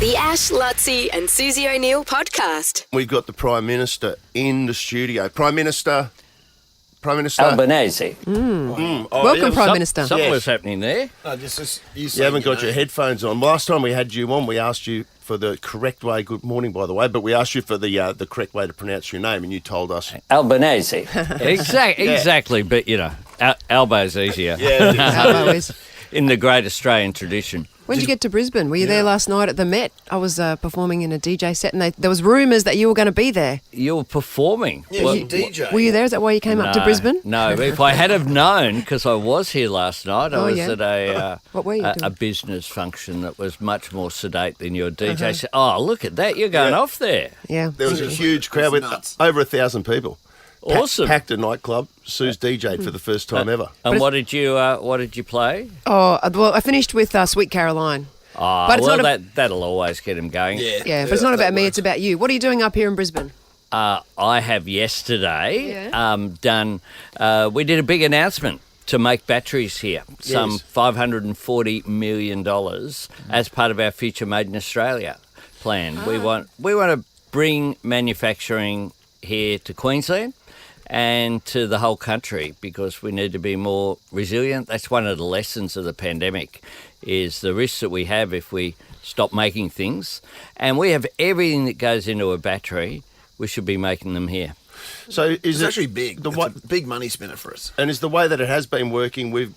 The Ash, Lutzi and Susie O'Neill podcast. We've got the Prime Minister in the studio. Prime Minister. Albanese. Welcome, Prime Minister. Something was happening there. No, you haven't got your headphones on. Last time we had you on, we asked you for the correct way. Good morning, by the way. But we asked you for the correct way to pronounce your name, and you told us Albanese. Exactly. But Albo's easier. Yeah, Albo is. In the great Australian tradition. When did you get to Brisbane? Were you there last night at the Met? I was performing in a DJ set, and there was rumours that you were going to be there. You were performing. Yeah, you DJ. Were you there? Is that why you came up to Brisbane? No, if I had have known, because I was here last night, I was at What were you doing? a business function that was much more sedate than your DJ set. Oh, look at that. You're going off there. Yeah. There was a huge crowd with over 1,000 people. Awesome. Packed a nightclub. Sue's DJ'd for the first time ever. And what did you play? Oh, well, I finished with Sweet Caroline. Oh, But it's well, not that'll always get him going. Yeah, but it's not about me, it's about you. What are you doing up here in Brisbane? I have yesterday done. We did a big announcement to make batteries here, some $540 million as part of our Future Made in Australia plan. We want to bring manufacturing here to Queensland and to the whole country because we need to be more resilient. That's one of the lessons of the pandemic, is the risks that we have if we stop making things. And we have everything that goes into a battery. We should be making them here. So It's actually big. It's a big money spinner for us. And is the way that it has been working, we've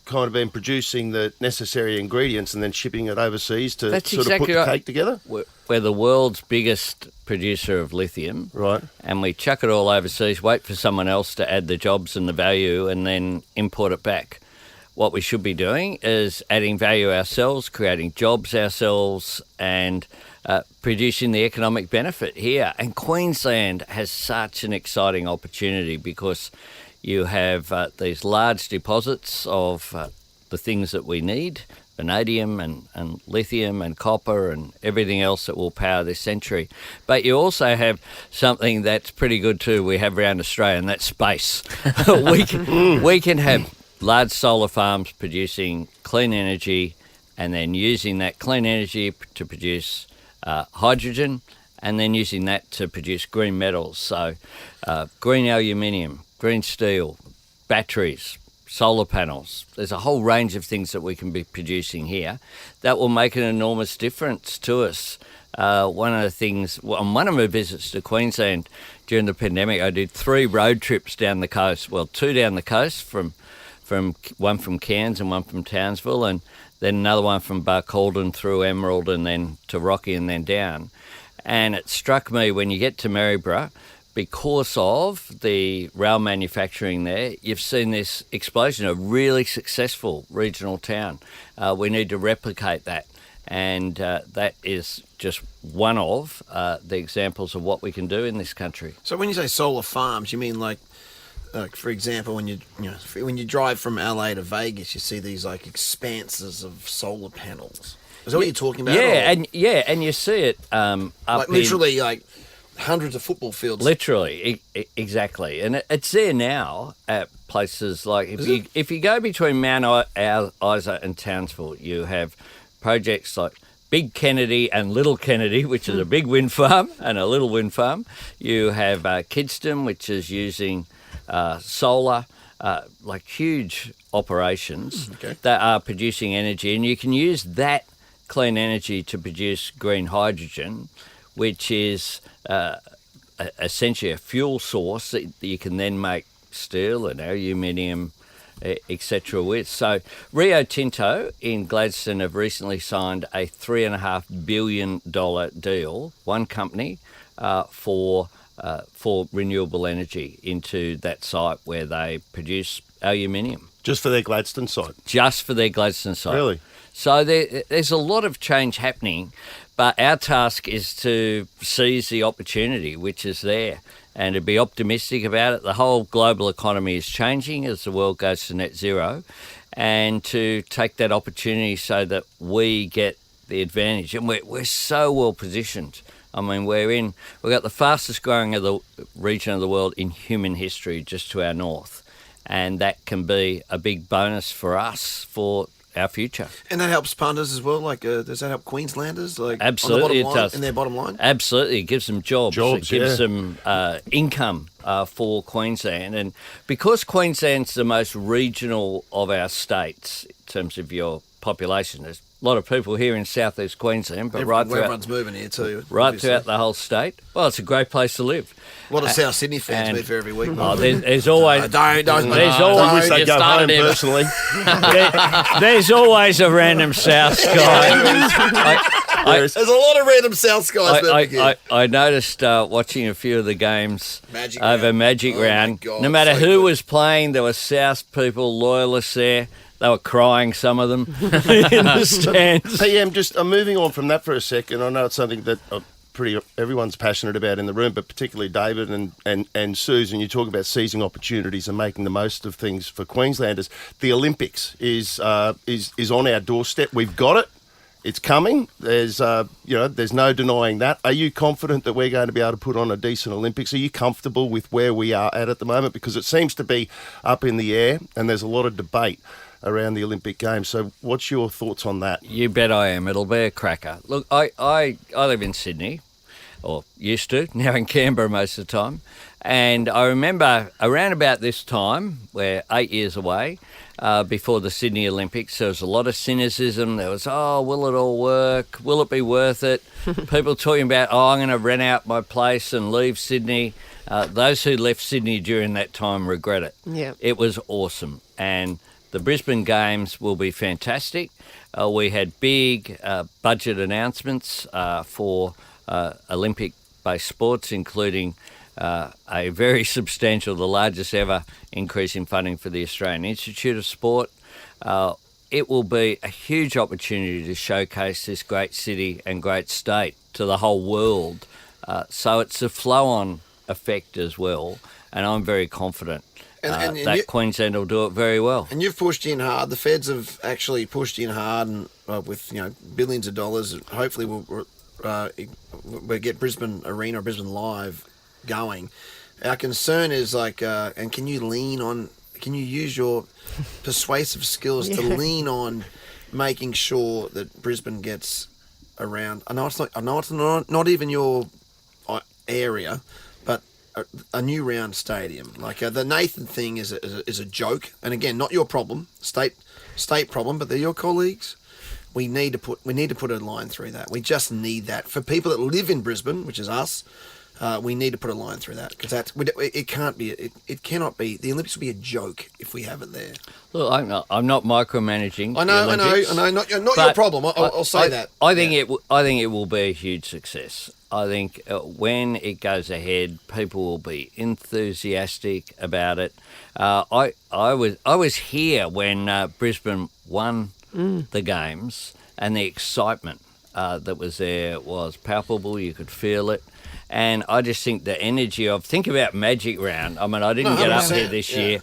kind of been producing the necessary ingredients and then shipping it overseas to That's sort exactly of put the right. cake together? We're the world's biggest producer of lithium. Right. And we chuck it all overseas, wait for someone else to add the jobs and the value and then import it back. What we should be doing is adding value ourselves, creating jobs ourselves and producing the economic benefit here. And Queensland has such an exciting opportunity because you have these large deposits of the things that we need, vanadium and lithium and copper and everything else that will power this century. But you also have something that's pretty good too we have around Australia, and that's space. we can have large solar farms producing clean energy and then using that clean energy to produce hydrogen and then using that to produce green metals. So green aluminium, green steel, batteries, solar panels. There's a whole range of things that we can be producing here that will make an enormous difference to us. One of the things, on one of my visits to Queensland during the pandemic, I did 3 road trips down the coast. Well, 2 down the coast, from one from Cairns and one from Townsville, and then another one from Barcaldine through Emerald and then to Rocky and then down. And it struck me when you get to Maryborough, because of the rail manufacturing there, you've seen this explosion, a really successful regional town. We need to replicate that. And that is just one of the examples of what we can do in this country. So when you say solar farms, you mean like for example, when you drive from LA to Vegas, you see these like expanses of solar panels. Is that what you're talking about? And you see it up like literally like hundreds of football fields. Literally, exactly. And it's there now at places like, if you go between Mount Isa and Townsville, you have projects like Big Kennedy and Little Kennedy, which is a big wind farm and a little wind farm. You have Kidston, which is using solar, like huge operations that are producing energy. And you can use that clean energy to produce green hydrogen, which is essentially a fuel source that you can then make steel and aluminium, etc. with. So Rio Tinto in Gladstone have recently signed a $3.5 billion deal, one company, for renewable energy into that site where they produce aluminium. Just for their Gladstone site? Just for their Gladstone site. Really? So there's a lot of change happening, but our task is to seize the opportunity which is there and to be optimistic about it. The whole global economy is changing as the world goes to net zero, and to take that opportunity so that we get the advantage. And we're so well positioned. I mean, we've got the fastest growing of the region of the world in human history just to our north, and that can be a big bonus for us for our future. And that helps punters as well. Like, does that help Queenslanders? Like, Absolutely, on the bottom it line, does. in their bottom line. Absolutely, it gives them jobs. Jobs, it gives yeah. them income for Queensland, and because Queensland's the most regional of our states in terms of your population, there's a lot of people here in southeast Queensland, but Everyone's moving here too. right obviously. throughout the whole state. Well, it's a great place to live. A lot of South Sydney fans and- move here every week. Oh, there's always don't. there's no, always I wish they'd you go started home it. personally. There's always a random South guy. There's a lot of random South guys moving here. I noticed watching a few of the games Magic over round. Magic Oh, my Round. God, No matter so who good. was playing, there were South people, loyalists there. They were crying, some of them, in the stands. Hey, I'm moving on from that for a second. I know it's something that everyone's passionate about in the room, but particularly David and Susan. You talk about seizing opportunities and making the most of things for Queenslanders. The Olympics is on our doorstep. We've got it. It's coming. There's no denying that. Are you confident that we're going to be able to put on a decent Olympics? Are you comfortable with where we are at the moment? Because it seems to be up in the air, and there's a lot of debate around the Olympic Games. So what's your thoughts on that? You bet I am. It'll be a cracker. Look, I live in Sydney, or used to, now in Canberra most of the time. And I remember around about this time, we're 8 years away, before the Sydney Olympics, there was a lot of cynicism. There was, will it all work? Will it be worth it? People talking about, I'm going to rent out my place and leave Sydney. Those who left Sydney during that time regret it. Yeah. It was awesome. And the Brisbane Games will be fantastic. We had big budget announcements for Olympic-based sports, including a very substantial, the largest ever increase in funding for the Australian Institute of Sport. It will be a huge opportunity to showcase this great city and great state to the whole world. So it's a flow-on effect as well, and I'm very confident that Queensland will do it very well. And you've pushed in hard. The feds have actually pushed in hard, and with billions of dollars. Hopefully, we'll get Brisbane Arena or Brisbane Live going. Our concern is and can you use your persuasive skills to lean on making sure that Brisbane gets around? I know it's not even your area, but a new round stadium. The Nathan thing is a joke, and again, not your problem, state problem, but they're your colleagues. We need to put a line through that. We just need that for people that live in Brisbane, which is us. We need to put a line through that, because it can't be. It cannot be. The Olympics will be a joke if we have it there. Look, I'm not micromanaging. I know. Not your problem. I'll say that. I think it will be a huge success. I think when it goes ahead, people will be enthusiastic about it. I was here when Brisbane won the games, and the excitement that was there was palpable. You could feel it. And I just think the energy think about Magic Round. I mean, I didn't get up here this year.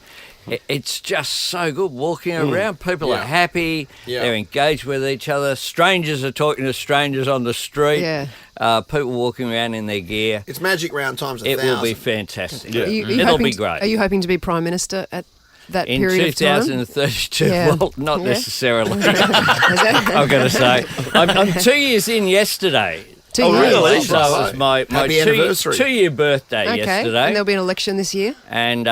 It's just so good walking around. People are happy. Yeah. They're engaged with each other. Strangers are talking to strangers on the street. Yeah. People walking around in their gear. It's Magic Round times 1,000. It will be fantastic. Yeah. It'll be great. Are you hoping to be Prime Minister at that in period of time? 2032, Yeah. well, not Yeah. necessarily. I've got to say, I'm 2 years in yesterday. 2 Oh, years. really? So it was my Happy anniversary. 2-year birthday Okay. yesterday. And there'll be an election this year? And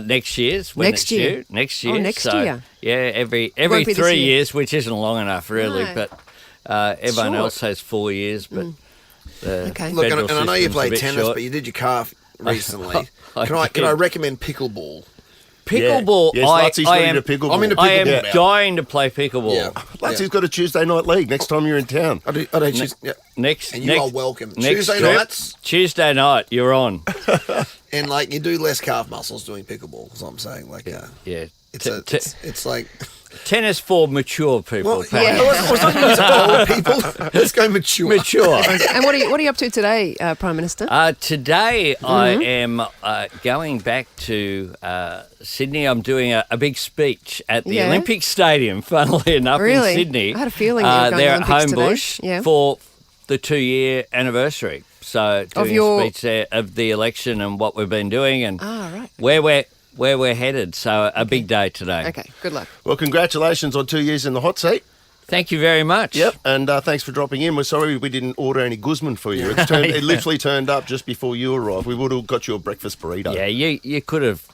next year's when Next it's year? due. Next year. Oh, next so, year. Yeah, every won't be this 3 year. years, which isn't long enough really, No. but everyone Short. else has 4 years. But the Okay. Look, federal and I know you system's a play bit tennis, short. but you did your calf recently. I Can did. I recommend pickleball? Pickleball. Yes, I Lutzie's ready am, to pickleball. I'm into I am pickleball now. dying to play pickleball. Yeah. Lutzie's got a Tuesday night league next time you're in town. I do choose, yeah. Next, And you are welcome. next Tuesday trip, nights, Tuesday night, you're on. and you do less calf muscles doing pickleball. Is what I'm saying. Yeah. It's like. Tennis for mature people. Well, Pat. I was talking about old people. Let's go mature. Mature. And what are you up to today, Prime Minister? Today I am going back to Sydney. I'm doing a big speech at the Yeah. Olympic Stadium, funnily enough, Really? in Sydney. I had a feeling you were going they're to at Olympics today. Homebush Yeah. for the 2-year anniversary. So doing your- a speech there of the election and what we've been doing and Ah, right. where where we're headed. So a big day today. Okay, good luck. Well, congratulations on 2 years in the hot seat. Thank you very much. Yep, and thanks for dropping in. We're sorry we didn't order any Guzman for you. It literally turned up just before you arrived. We would have got you a breakfast burrito. Yeah, you could have,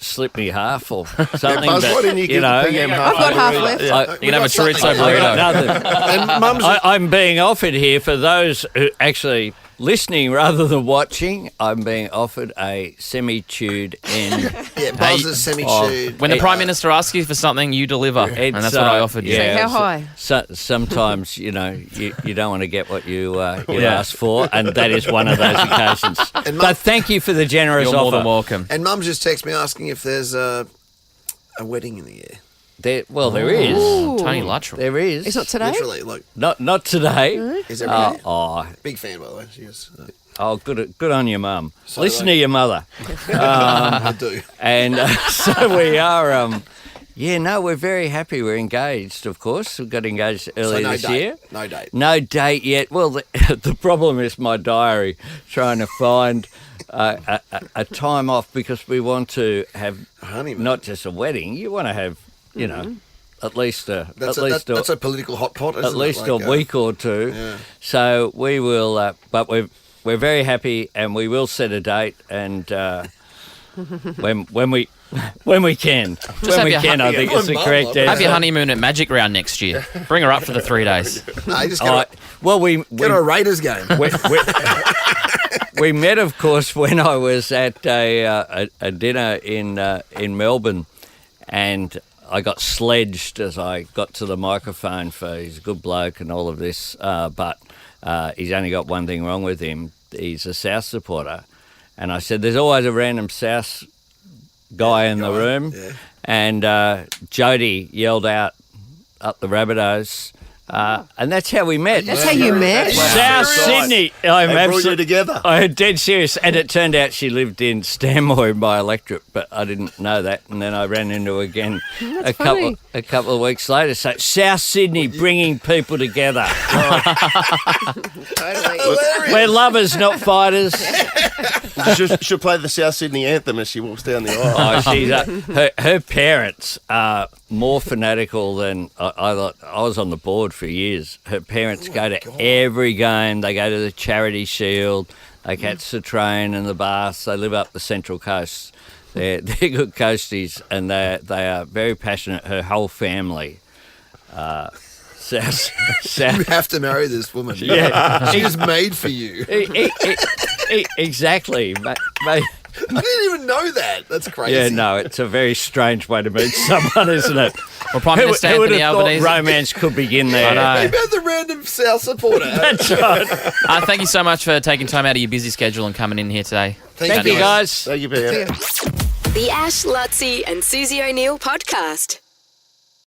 slipped me half or something. Buzz, why didn't you give the PM half? I've got half burrito? left. Yeah. You can have a chorizo I got burrito. nothing. And Mum's I'm being offered here for those who actually listening rather than watching. I'm being offered a semi-chewed end. yeah, Buzz is semi-chewed. When the Prime Minister asks you for something, you deliver. And that's what I offered you. So how high? Sometimes, you don't want to get what you ask for, and that is one of those occasions. But thank you for the generous You're offer. more than welcome. And Mum's just texted me asking if there's a wedding in the air. There is. Tony Luttrell. There is. It's not today? Literally, look, Not today. is everyone here? Oh, Big fan, by the way. She is. good on your mum. So Listen like- to your mother. I do. And so we are. We're very happy. We're engaged, of course. We got engaged earlier no this date. year. No date. No date yet. Well, the problem is my diary, trying to find a time off because we want to have Honeymoon. not just a wedding. You want to have, at least That's a political hot pot, isn't at least it? a week or two. yeah. So we will, but we're very happy, and we will set a date, and when we can, have your I think it's the correct Have answer. your honeymoon at Magic Round next year. Bring her up for the 3 days. No, you just All right. Well, we get a Raiders game. we met, of course, when I was at a dinner in Melbourne, and I got sledged as I got to the microphone for he's a good bloke and all of this, but he's only got one thing wrong with him. He's a South supporter. And I said, there's always a random South guy in the room. Yeah. And Jody yelled out up the Rabbitohs. And that's how we met. That's how you met? South Sydney. I'm They brought you absolutely together. I'm dead serious. And it turned out she lived in Stanmore in my electorate, but I didn't know that. And then I ran into her again a funny. couple of weeks later. So South Sydney bringing people together. Totally. We're lovers, not fighters. She'll play the South Sydney anthem as she walks down the aisle. Oh, her parents are more fanatical than I thought. I was on the board for years. Her parents go to every game. They go to the Charity Shield. They catch the train and the bus. They live up the Central Coast. They're good coasties, and they are very passionate. Her whole family. South. You have to marry this woman. Yeah. She is made for you. Exactly. I didn't even know that. That's crazy. Yeah, no, it's a very strange way to meet someone, isn't it? Well, Prime Minister Who would Anthony have thought Albanese. romance could begin there? I know. What about the random South supporter? That's right. Thank you so much for taking time out of your busy schedule and coming in here today. Thank you, guys. Thank you, Ben. The Ash, Lutzi, and Susie O'Neill podcast.